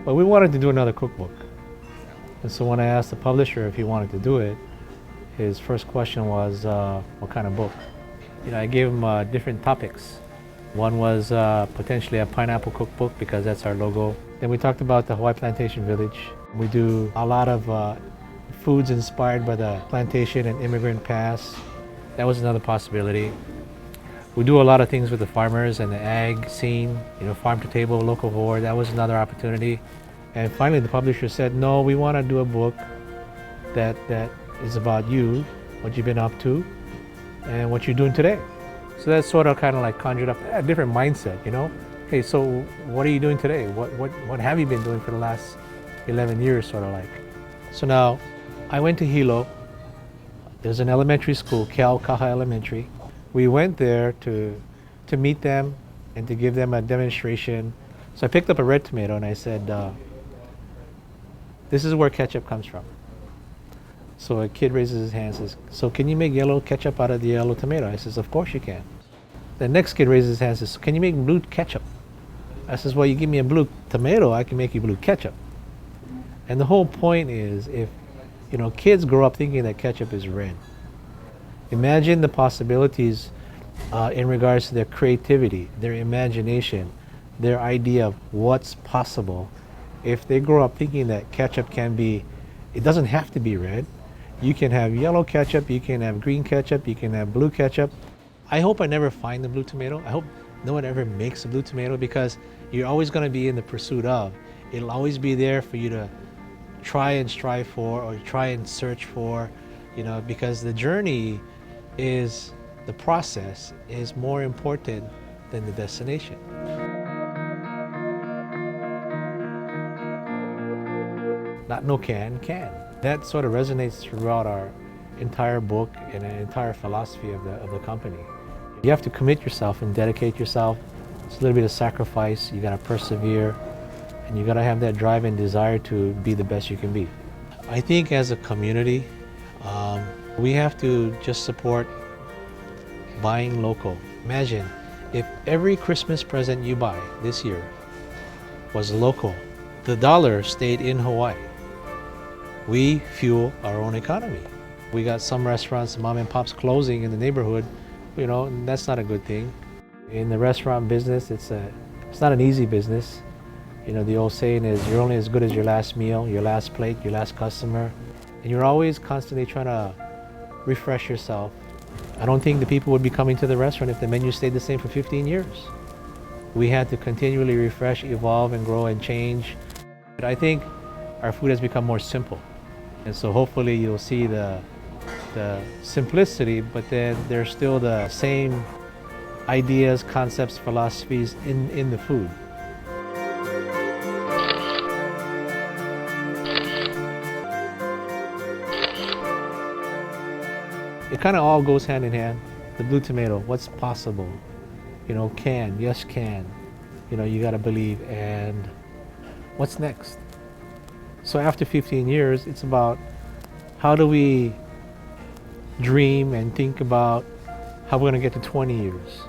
But we wanted to do another cookbook. And so when I asked the publisher if he wanted to do it, his first question was, what kind of book? I gave him different topics. One was potentially a pineapple cookbook because that's our logo. Then we talked about the Hawaii Plantation Village. We do a lot of foods inspired by the plantation and immigrant past. That was another possibility. We do a lot of things with the farmers and the ag scene, farm to table, local board. That was another opportunity. And finally the publisher said, no, we want to do a book that is about you, what you've been up to, and what you're doing today. So that sort of kind of like conjured up a different mindset, Hey, so what are you doing today? What have you been doing for the last 11 years, sort of like? So now, I went to Hilo. There's an elementary school, Kaha Elementary. We went there to meet them and to give them a demonstration. So I picked up a red tomato and I said, this is where ketchup comes from. So a kid raises his hand and says, so can you make yellow ketchup out of the yellow tomato? I says, of course you can. The next kid raises his hand and says, so can you make blue ketchup? I says, well, you give me a blue tomato, I can make you blue ketchup. And the whole point is, if kids grow up thinking that ketchup is red, imagine the possibilities in regards to their creativity, their imagination, their idea of what's possible. If they grow up thinking that ketchup can be, it doesn't have to be red. You can have yellow ketchup, you can have green ketchup, you can have blue ketchup. I hope I never find the blue tomato. I hope no one ever makes a blue tomato, because you're always going to be in the pursuit of. It'll always be there for you to try and strive for, or try and search for, because the journey is, the process is more important than the destination. Not no can. That sort of resonates throughout our entire book and an entire philosophy of the company. You have to commit yourself and dedicate yourself. It's a little bit of sacrifice. You got to persevere, and you got to have that drive and desire to be the best you can be. I think as a community, we have to just support buying local. Imagine if every Christmas present you buy this year was local, the dollar stayed in Hawaii. We fuel our own economy. We got some restaurants, mom and pops closing in the neighborhood, and that's not a good thing. In the restaurant business, it's not an easy business. The old saying is, you're only as good as your last meal, your last plate, your last customer. And you're always constantly trying to refresh yourself. I don't think the people would be coming to the restaurant if the menu stayed the same for 15 years. We had to continually refresh, evolve, and grow and change. But I think our food has become more simple. And so hopefully you'll see the simplicity, but then there's still the same ideas, concepts, philosophies in the food. It kind of all goes hand in hand. The blue tomato, what's possible? Can, yes can. You got to believe. And what's next? So after 15 years, it's about how do we dream and think about how we're going to get to 20 years.